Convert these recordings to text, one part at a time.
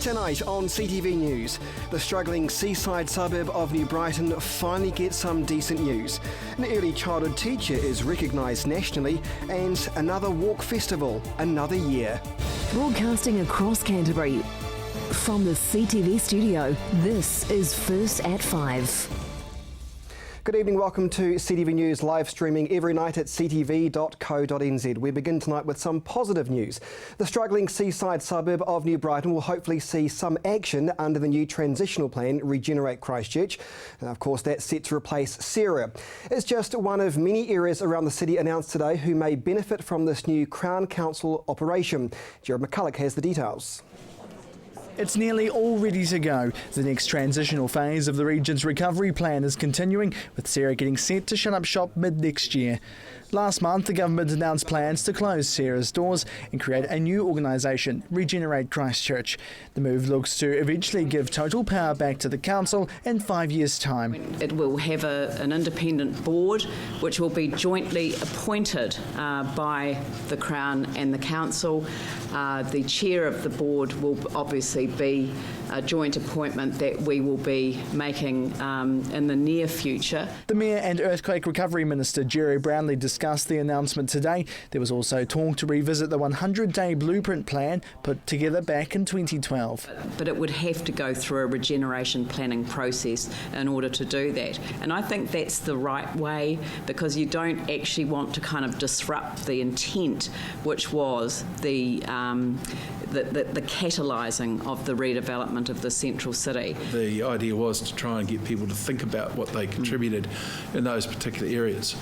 Tonight on CTV News, the struggling seaside suburb of New Brighton finally gets some decent news. An early childhood teacher is recognised nationally, and another walk festival, another year. Broadcasting across Canterbury, from the CTV studio, this is First at 5. Good evening, welcome to CTV News, live streaming every night at ctv.co.nz. We begin tonight with some positive news. The struggling seaside suburb of New Brighton will hopefully see some action under the new transitional plan, Regenerate Christchurch. And of course, that's set to replace Sarah. It's just one of many areas around the city announced today who may benefit from this new Crown Council operation. Jared McCulloch has the details. It's nearly all ready to go. The next transitional phase of the region's recovery plan is continuing, with Sarah getting set to shut up shop mid-next year. Last month, the government announced plans to close Sarah's doors and create a new organisation, Regenerate Christchurch. The move looks to eventually give total power back to the council in 5 years' time. It will have an independent board which will be jointly appointed by the Crown and the council. The chair of the board will obviously be a joint appointment that we will be making in the near future. The Mayor and Earthquake Recovery Minister Jerry Brownlee discussed the announcement today. There was also talk to revisit the 100-day blueprint plan put together back in 2012. But it would have to go through a regeneration planning process in order to do that. And I think that's the right way, because you don't actually want to kind of disrupt the intent, which was the catalysing of the redevelopment of the central city. The idea was to try and get people to think about what they contributed in those particular areas.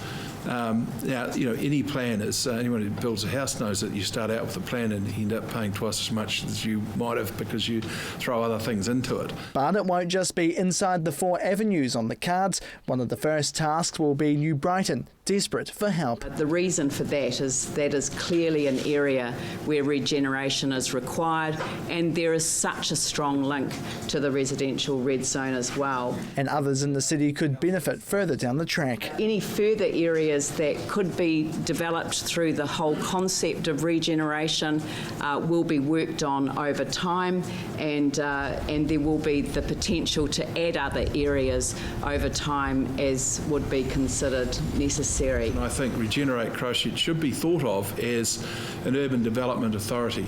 Now, you know, any plan is, anyone who builds a house knows that you start out with a plan and you end up paying twice as much as you might have because you throw other things into it. But it won't just be inside the 4 avenues on the cards. One of the first tasks will be New Brighton, desperate for help. The reason for that is clearly an area where regeneration is required, and there is such a strong link to the residential red zone as well. And others in the city could benefit further down the track. Any further areas that could be developed through the whole concept of regeneration will be worked on over time, and there will be the potential to add other areas over time as would be considered necessary. And I think Regenerate Christchurch should be thought of as an urban development authority.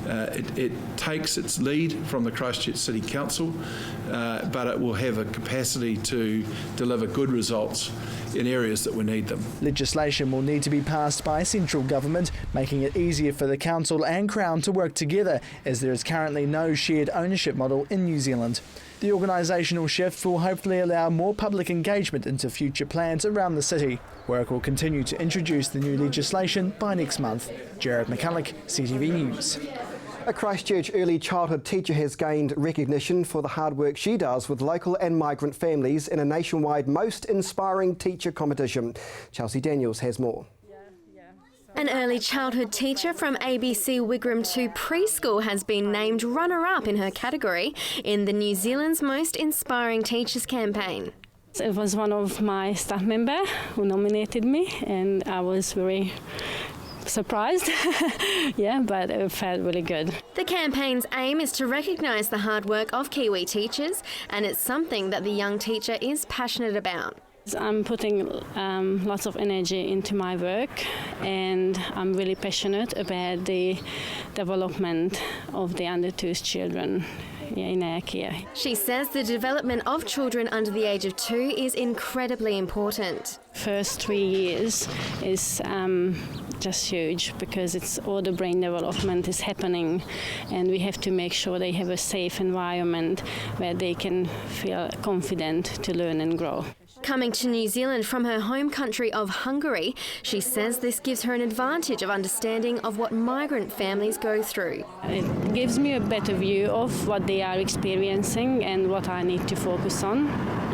It takes its lead from the Christchurch City Council, but it will have a capacity to deliver good results in areas that we need them. Legislation will need to be passed by central government, making it easier for the council and Crown to work together, as there is currently no shared ownership model in New Zealand. The organisational shift will hopefully allow more public engagement into future plans around the city. Work will continue to introduce the new legislation by next month. Jared McCulloch, CTV News. A Christchurch early childhood teacher has gained recognition for the hard work she does with local and migrant families in a nationwide Most Inspiring Teacher competition. Chelsea Daniels has more. An early childhood teacher from ABC Wigram 2 Preschool has been named runner-up in her category in the New Zealand's Most Inspiring Teachers campaign. It was one of my staff members who nominated me, and I was very surprised, yeah, but it felt really good. The campaign's aim is to recognise the hard work of Kiwi teachers, and it's something that the young teacher is passionate about. I'm putting lots of energy into my work, and I'm really passionate about the development of the under-2 children in our care. She says the development of children under the age of 2 is incredibly important. First 3 years is just huge, because it's all the brain development is happening, and we have to make sure they have a safe environment where they can feel confident to learn and grow. Coming to New Zealand from her home country of Hungary, she says this gives her an advantage of understanding of what migrant families go through. It gives me a better view of what they are experiencing and what I need to focus on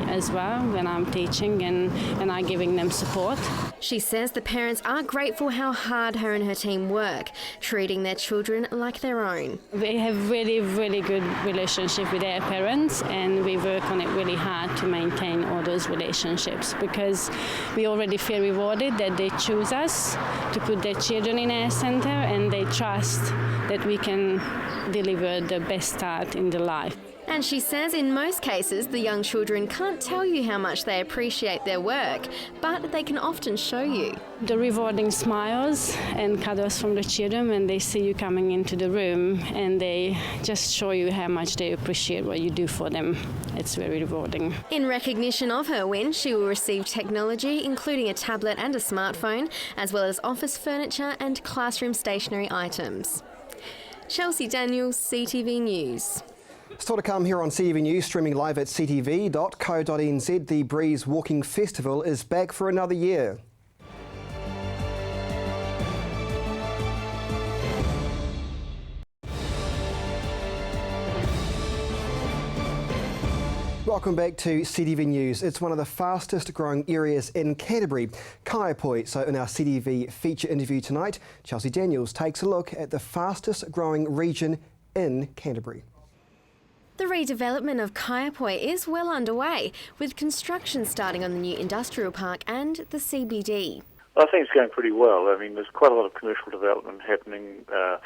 as well when I'm teaching and I'm giving them support. She says the parents are grateful how hard her and her team work, treating their children like their own. We have really, really good relationship with our parents, and we work on it really hard to maintain all those relationships, because we already feel rewarded that they choose us to put their children in our centre, and they trust that we can deliver the best start in their life. And she says in most cases the young children can't tell you how much they appreciate their work, but they can often show you. The rewarding smiles and cuddles from the children when they see you coming into the room, and they just show you how much they appreciate what you do for them. It's very rewarding. In recognition of her win, she will receive technology, including a tablet and a smartphone, as well as office furniture and classroom stationery items. Chelsea Daniels, CTV News. Still to come here on CTV News, streaming live at ctv.co.nz, the Breeze Walking Festival is back for another year. Welcome back to CTV News. It's one of the fastest growing areas in Canterbury, Kaiapoi. So in our CTV feature interview tonight, Chelsea Daniels takes a look at the fastest growing region in Canterbury. The redevelopment of Kaiapoi is well underway, with construction starting on the new industrial park and the CBD. I think it's going pretty well. I mean, there's quite a lot of commercial development happening. There are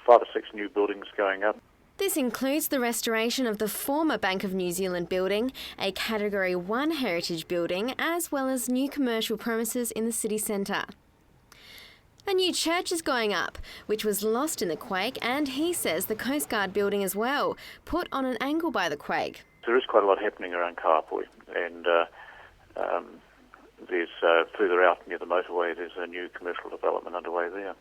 5 or 6 new buildings going up. This includes the restoration of the former Bank of New Zealand building, a Category 1 heritage building, as well as new commercial premises in the city centre. A new church is going up, which was lost in the quake, and he says the Coast Guard building as well, put on an angle by the quake. There is quite a lot happening around Kaiapoi, and there's further out near the motorway, there's a new commercial development underway there.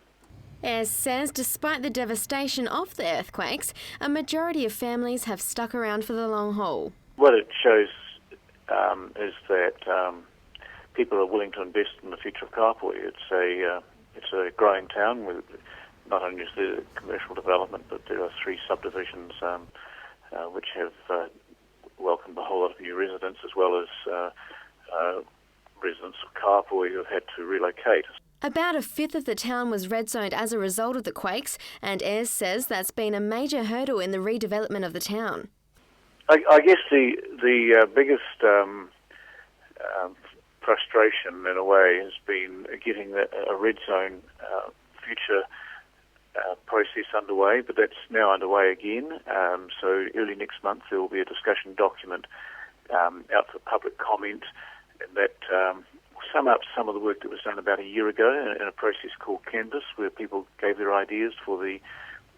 Ayres says despite the devastation of the earthquakes, a majority of families have stuck around for the long haul. What it shows is that people are willing to invest in the future of Kaiapoi. It's a growing town with not only is there commercial development, but there are 3 subdivisions which have welcomed a whole lot of new residents, as well as residents of Kaiapoi who have had to relocate. About a fifth of the town was red zoned as a result of the quakes, and Ayres says that's been a major hurdle in the redevelopment of the town. I guess the biggest frustration, in a way, has been getting a red zone future process underway, but that's now underway again. So early next month there will be a discussion document out for public comment, and that will sum up some of the work that was done about a year ago in a process called Canvas, where people gave their ideas for the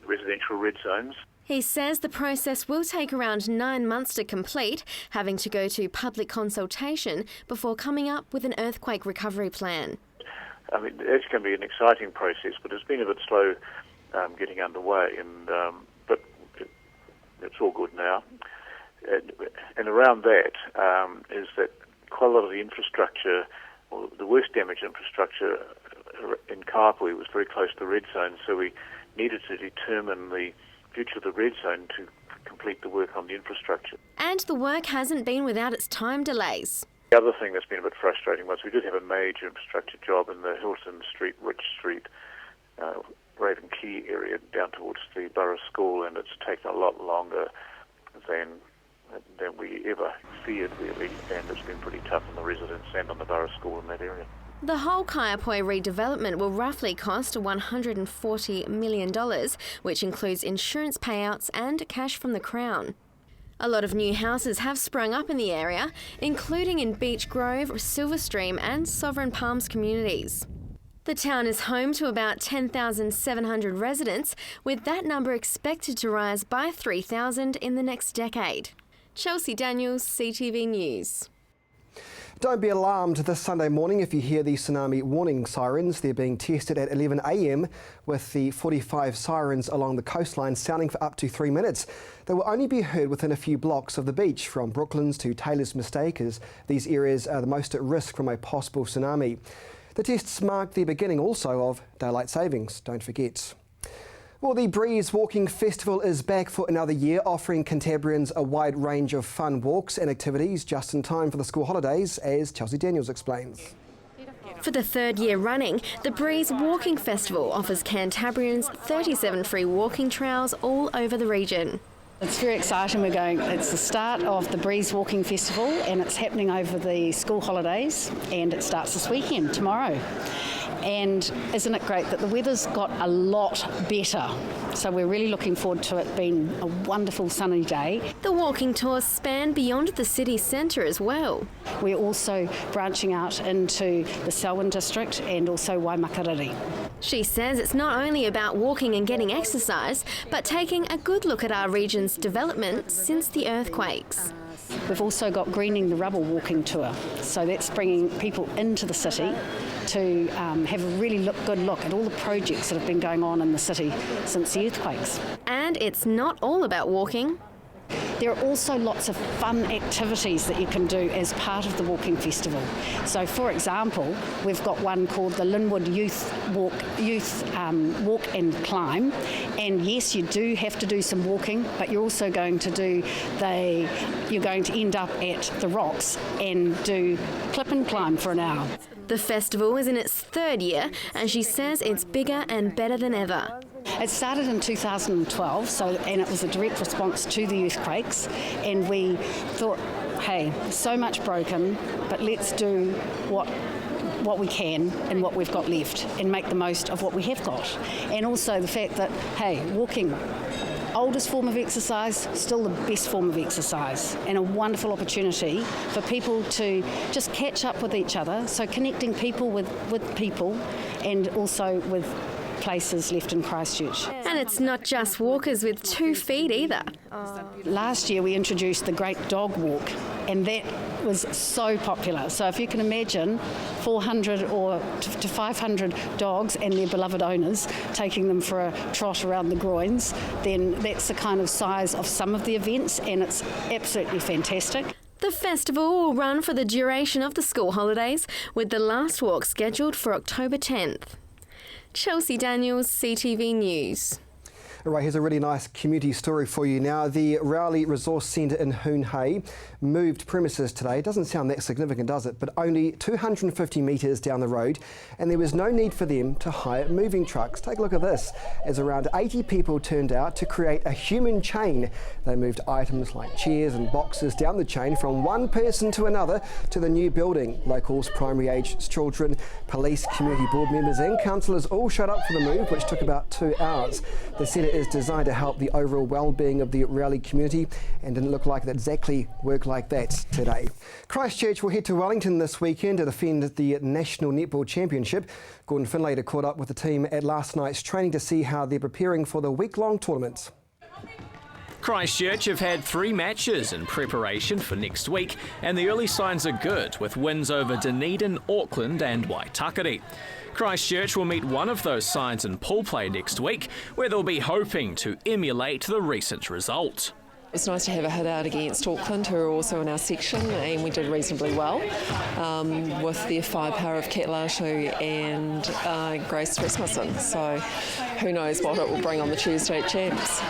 residential red zones. He says the process will take around 9 months to complete, having to go to public consultation before coming up with an earthquake recovery plan. I mean, it's going to be an exciting process, but it's been a bit slow getting underway, but it's all good now. And around that is that quite a lot of the infrastructure, or the worst damaged infrastructure in Kaiapoi was very close to the red zone, so we needed to determine the future of the red zone to complete the work on the infrastructure. And the work hasn't been without its time delays. The other thing that's been a bit frustrating was we did have a major infrastructure job in the Hilton Street, Rich Street, Raven Key area down towards the Borough School, and it's taken a lot longer than we ever feared, really, and it's been pretty tough on the residents and on the Borough School in that area. The whole Kaiapoi redevelopment will roughly cost $140 million, which includes insurance payouts and cash from the Crown. A lot of new houses have sprung up in the area, including in Beach Grove, Silverstream and Sovereign Palms communities. The town is home to about 10,700 residents, with that number expected to rise by 3,000 in the next decade. Chelsea Daniels, CTV News. Don't be alarmed this Sunday morning if you hear the tsunami warning sirens. They're being tested at 11 a.m. with the 45 sirens along the coastline sounding for up to 3 minutes. They will only be heard within a few blocks of the beach, from Brooklands to Taylor's Mistake, as these areas are the most at risk from a possible tsunami. The tests mark the beginning also of daylight savings, don't forget. Well, the Breeze Walking Festival is back for another year, offering Canterburyans a wide range of fun walks and activities just in time for the school holidays, as Chelsea Daniels explains. For the third year running, the Breeze Walking Festival offers Cantabrians 37 free walking trails all over the region. It's very exciting. It's the start of the Breeze Walking Festival, and it's happening over the school holidays, and it starts this weekend, tomorrow. And isn't it great that the weather's got a lot better? So we're really looking forward to it being a wonderful sunny day. The walking tours span beyond the city centre as well. We're also branching out into the Selwyn district and also Waimakariri. She says it's not only about walking and getting exercise, but taking a good look at our region's development since the earthquakes. We've also got Greening the Rubble walking tour, so that's bringing people into the city to have a really good look at all the projects that have been going on in the city since the earthquakes. And it's not all about walking. There are also lots of fun activities that you can do as part of the walking festival. So, for example, we've got one called the Linwood Youth Walk and Climb. And yes, you do have to do some walking, but you're also going to you're going to end up at the rocks and do clip and climb for an hour. The festival is in its third year, and she says it's bigger and better than ever. It started in 2012, and it was a direct response to the earthquakes, and we thought, hey, so much broken, but let's do what we can and what we've got left and make the most of what we have got. And also the fact that, hey, walking, oldest form of exercise, still the best form of exercise, and a wonderful opportunity for people to just catch up with each other, so connecting people with people and also with places left in Christchurch. And it's not just walkers with 2 feet either. Last year we introduced the Great Dog Walk, and that was so popular. So if you can imagine 400 or to 500 dogs and their beloved owners taking them for a trot around the groins, then that's the kind of size of some of the events, and it's absolutely fantastic. The festival will run for the duration of the school holidays, with the last walk scheduled for October 10th. Chelsea Daniels, CTV News. All right, here's a really nice community story for you now. The Rowley Resource Centre in Hoon Hay moved premises today. Doesn't sound that significant, does it? But only 250 metres down the road, and there was no need for them to hire moving trucks. Take a look at this. As around 80 people turned out to create a human chain. They moved items like chairs and boxes down the chain from one person to another to the new building. Locals, primary aged children, police, community board members and councillors all showed up for the move, which took about 2 hours. The centre is designed to help the overall well-being of the Rowley community, and didn't look like it exactly worked like that today. Christchurch will head to Wellington this weekend to defend the National Netball Championship. Gordon Finlayter caught up with the team at last night's training to see how they're preparing for the week-long tournament. Christchurch have had 3 matches in preparation for next week, and the early signs are good, with wins over Dunedin, Auckland and Waitakere. Christchurch will meet one of those sides in pool play next week, where they'll be hoping to emulate the recent result. It's nice to have a hit out against Auckland, who are also in our section, and we did reasonably well with the firepower of Kat Lashu and Grace Rasmussen. So who knows what it will bring on the Tuesday at Champs.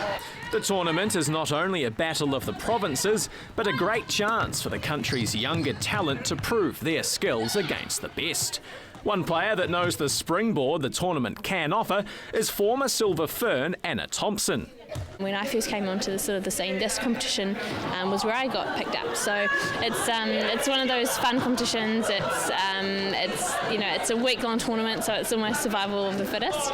The tournament is not only a battle of the provinces, but a great chance for the country's younger talent to prove their skills against the best. One player that knows the springboard the tournament can offer is former Silver Fern Anna Thompson. When I first came onto the scene, this competition was where I got picked up. So it's one of those fun competitions. It's a week-long tournament, so it's almost survival of the fittest.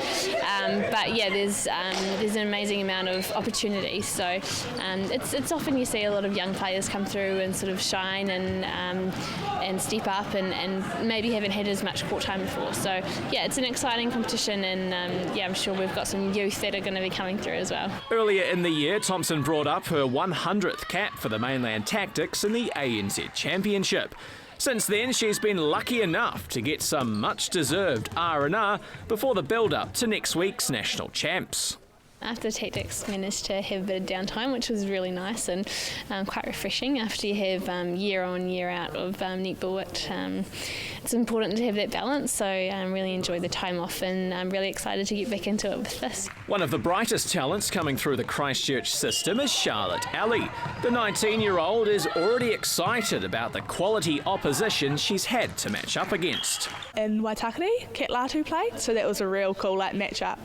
But yeah, there's an amazing amount of opportunity. So it's often you see a lot of young players come through and sort of shine and step up and maybe haven't had as much court time before. So yeah, it's an exciting competition, and I'm sure we've got some youth that are going to be coming through as well. Earlier in the year, Thompson brought up her 100th cap for the Mainland Tactics in the ANZ Championship. Since then, she's been lucky enough to get some much-deserved R&R before the build-up to next week's National Champs. After tactics, managed to have a bit of downtime, which was really nice and quite refreshing after you have year on, year out of netball. It's important to have that balance, so I really enjoyed the time off and I'm really excited to get back into it with this. One of the brightest talents coming through the Christchurch system is Charlotte Alley. The 19-year-old is already excited about the quality opposition she's had to match up against. In Waitakere, Kat Latu played, so that was a real cool match-up.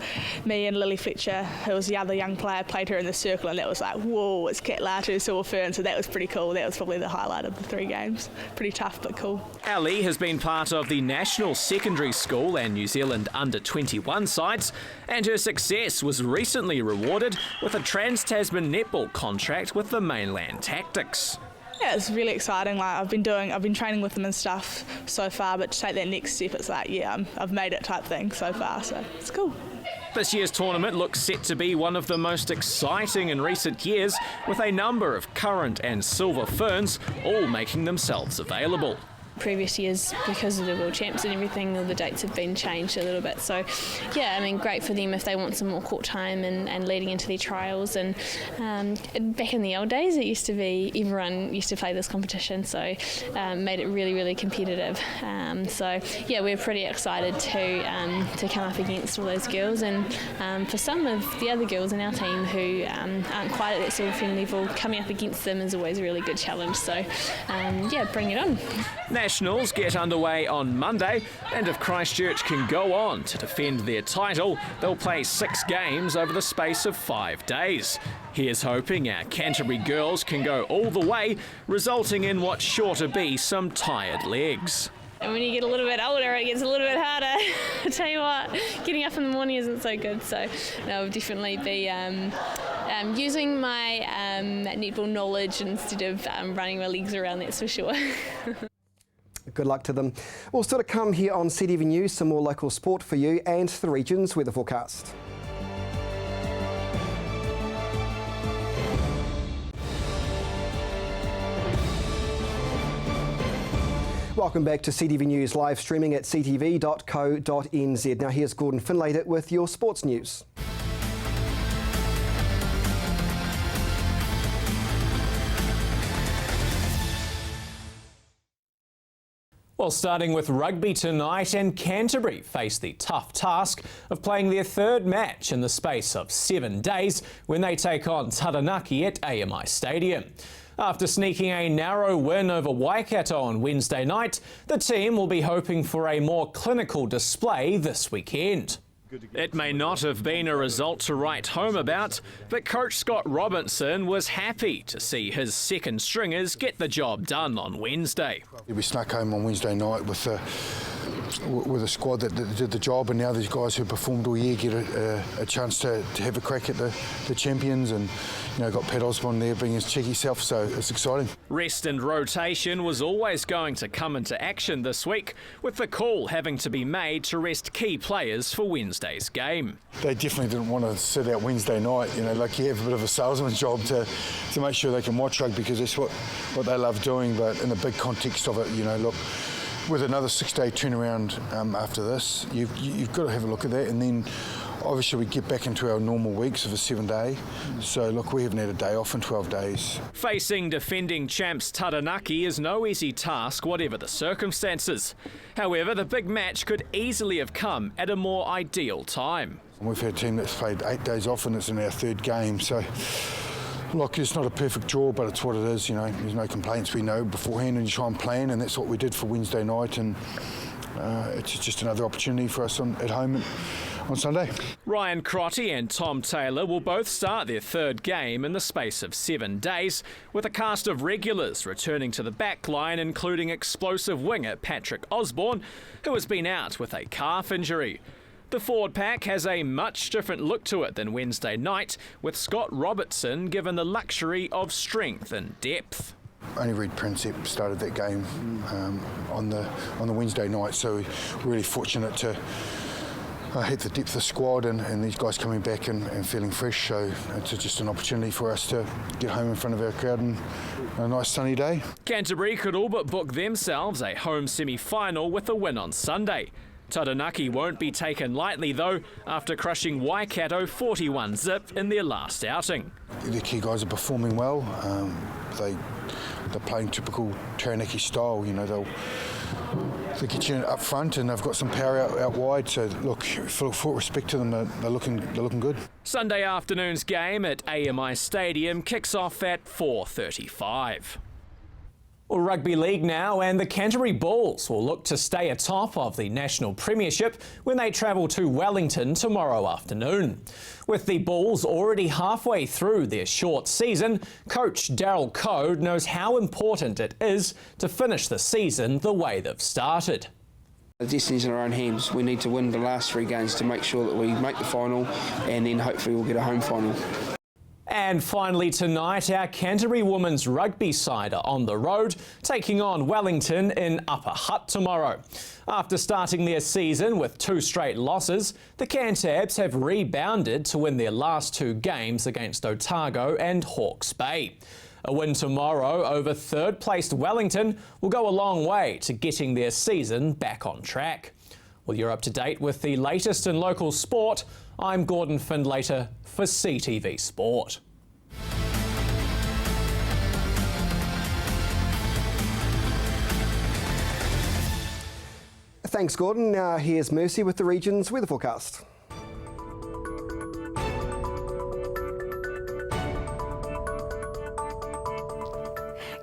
Me and Lily Fletcher, who was the other young player, played her in the circle, and that was like, whoa, it's Kat Latu, Silver Fern, so that was pretty cool. That was probably the highlight of the 3 games. Pretty tough but cool. Ali has been part of the national secondary school and New Zealand under-21 sides, and her success was recently rewarded with a Trans-Tasman netball contract with the Mainland Tactics. Yeah, it's really exciting. Like I've been training with them and stuff so far, but to take that next step, it's like, yeah, I've made it type thing so far, so it's cool. This year's tournament looks set to be one of the most exciting in recent years, with a number of current and silver ferns all making themselves available. Previous years, because of the World Champs and everything, all the dates have been changed a little bit. So, yeah, I mean, great for them if they want some more court time and leading into their trials. And back in the old days, it used to be everyone used to play this competition, so made it really, really competitive. So, yeah, we're pretty excited to come up against all those girls. And for some of the other girls in our team who aren't quite at that silver fin level, coming up against them is always a really good challenge. So, yeah, bring it on. Nationals get underway on Monday, and if Christchurch can go on to defend their title, they'll play 6 games over the space of 5 days. Here's hoping our Canterbury girls can go all the way, resulting in what's sure to be some tired legs. And when you get a little bit older, it gets a little bit harder. I tell you what, getting up in the morning isn't so good. So I'll definitely be using my netball knowledge instead of running my legs around, that's for sure. Good luck to them. Well, still to come here on CTV News, some more local sport for you and the region's weather forecast. Welcome back to CTV News, live streaming at ctv.co.nz. Now here's Gordon Finlater with your sports news. Well, starting with rugby tonight, and Canterbury face the tough task of playing their 3rd match in the space of 7 days when they take on Taranaki at AMI Stadium. After sneaking a narrow win over Waikato on Wednesday night, the team will be hoping for a more clinical display this weekend. It may not have been a result to write home about, but coach Scott Robinson was happy to see his second stringers get the job done on Wednesday. We snuck home on Wednesday night with a squad that did the job, and now these guys who performed all year get a chance to have a crack at the champions, and got Pat Osborne there being his cheeky self, so it's exciting. Rest and rotation was always going to come into action this week, with the call having to be made to rest key players for Wednesday's game. They definitely didn't want to sit out Wednesday night, like you have a bit of a salesman job to make sure they can watch rugby, because that's what they love doing, but in the big context of it, look, with another 6-day turnaround after this, you've got to have a look at that, and then obviously we get back into our normal weeks of a 7-day. So look, we haven't had a day off in 12 days. Facing defending champs Taranaki is no easy task, whatever the circumstances. However, the big match could easily have come at a more ideal time. We've had a team that's played 8 days off, and it's in our 3rd game. So look, it's not a perfect draw, but it's what it is. There's no complaints. We know beforehand, and you try and plan, and that's what we did for Wednesday night. And it's just another opportunity for us at home on Sunday. Ryan Crotty and Tom Taylor will both start their 3rd game in the space of 7 days, with a cast of regulars returning to the back line, including explosive winger Patrick Osborne, who has been out with a calf injury. The forward pack has a much different look to it than Wednesday night, with Scott Robertson given the luxury of strength and depth. Only Reid Prinsep started that game on the Wednesday night, so we're really fortunate to hit the depth of squad and these guys coming back and feeling fresh, so it's just an opportunity for us to get home in front of our crowd and a nice sunny day. Canterbury could all but book themselves a home semi-final with a win on Sunday. Taranaki won't be taken lightly though, after crushing Waikato 41-0 in their last outing. The key guys are performing well. They're playing typical Taranaki style. You know, they get you up front and they've got some power out wide. So look, full respect to them. They're looking good. Sunday afternoon's game at AMI Stadium kicks off at 4:35. Well, Rugby League now, and the Canterbury Bulls will look to stay atop of the National Premiership when they travel to Wellington tomorrow afternoon. With the Bulls already halfway through their short season, coach Daryl Coe knows how important it is to finish the season the way they've started. The destiny's in our own hands. We need to win the last 3 games to make sure that we make the final, and then hopefully we'll get a home final. And finally tonight, our Canterbury women's rugby side are on the road, taking on Wellington in Upper Hutt tomorrow. After starting their season with 2 straight losses, the Cantabs have rebounded to win their last 2 games against Otago and Hawke's Bay. A win tomorrow over third-placed Wellington will go a long way to getting their season back on track. Well, you're up to date with the latest in local sport. I'm Gordon Findlater for CTV Sport. Thanks, Gordon. Now here's Mercy with the region's weather forecast.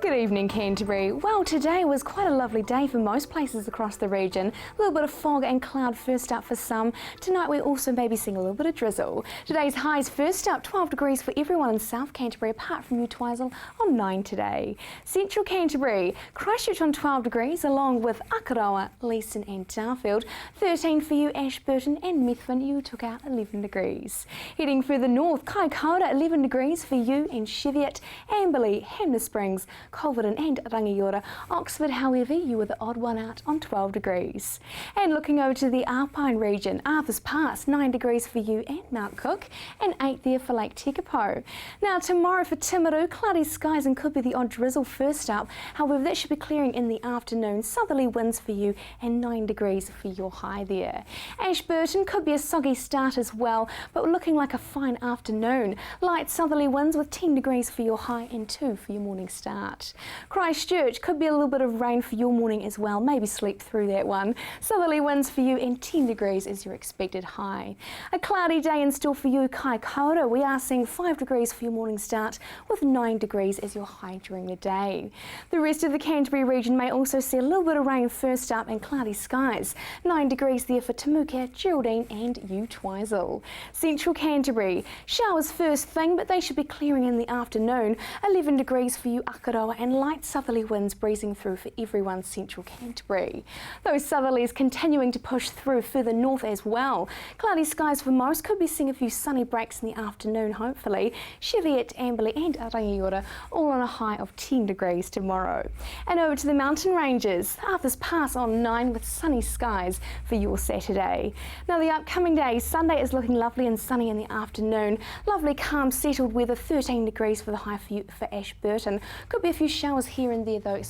Good evening, Canterbury. Well, today was quite a lovely day for most places across the region. A little bit of fog and cloud first up for some. Tonight we're also maybe seeing a little bit of drizzle. Today's highs first up, 12 degrees for everyone in South Canterbury, apart from you, Twizel, on 9 today. Central Canterbury, Christchurch on 12 degrees, along with Akaroa, Leeson and Darfield. 13 for you, Ashburton, and Methven, you took out 11 degrees. Heading further north, Kaikoura, 11 degrees for you and Cheviot, Amberley, Hanmer Springs, Culverden and Rangiora. Oxford, however, you were the odd one out on 12 degrees. And looking over to the Alpine region, Arthur's Pass, 9 degrees for you and Mount Cook, and 8 there for Lake Tekapo. Now tomorrow for Timaru, cloudy skies and could be the odd drizzle first up. However, that should be clearing in the afternoon. Southerly winds for you and 9 degrees for your high there. Ashburton could be a soggy start as well, but looking like a fine afternoon. Light southerly winds with 10 degrees for your high and 2 for your morning start. Christchurch could be a little bit of rain for your morning as well, maybe sleep through that one. Southerly winds for you and 10 degrees is your expected high. A cloudy day in store for you, Kaikoura. We are seeing 5 degrees for your morning start with 9 degrees as your high during the day. The rest of the Canterbury region may also see a little bit of rain first up and cloudy skies. 9 degrees there for Temuka, Geraldine and you, Twizel. Central Canterbury, showers first thing, but they should be clearing in the afternoon. 11 degrees for you, Akaroa, and light southerly winds breezing through for everyone Central Canterbury. Those southerlies continuing to push through further north as well. Cloudy skies for most, could be seeing a few sunny breaks in the afternoon hopefully. Cheviot, Amberley and Rangiora all on a high of 10 degrees tomorrow. And over to the mountain ranges, Arthur's Pass on 9 with sunny skies for your Saturday. Now the upcoming day, Sunday is looking lovely and sunny in the afternoon. Lovely calm settled weather, 13 degrees for the high for you for Ashburton. Could be a few showers here and there though,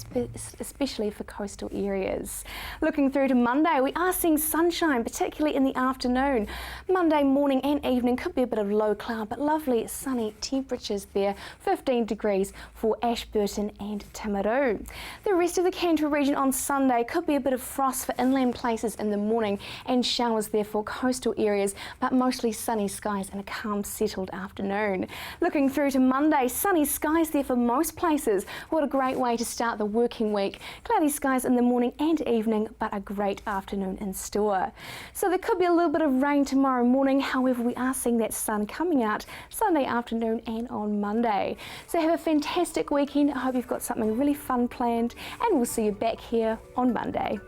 especially for coastal areas. Looking through to Monday, we are seeing sunshine, particularly in the afternoon. Monday morning and evening could be a bit of low cloud, but lovely sunny temperatures there, 15 degrees for Ashburton and Timaru. The rest of the Canterbury region on Sunday could be a bit of frost for inland places in the morning and showers there for coastal areas, but mostly sunny skies and a calm settled afternoon. Looking through to Monday, sunny skies there for most places. What a great way to start the working week. Cloudy skies in the morning and evening, but a great afternoon in store. So there could be a little bit of rain tomorrow morning. However, we are seeing that sun coming out Sunday afternoon and on Monday. So have a fantastic weekend. I hope you've got something really fun planned, and we'll see you back here on Monday.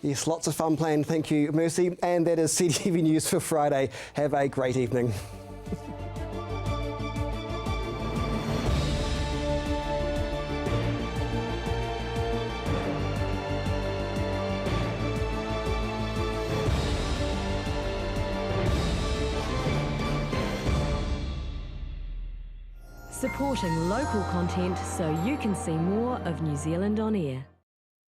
Yes, lots of fun planned. Thank you, Mercy. And that is CTV News for Friday. Have a great evening. supporting local content so you can see more of New Zealand on air.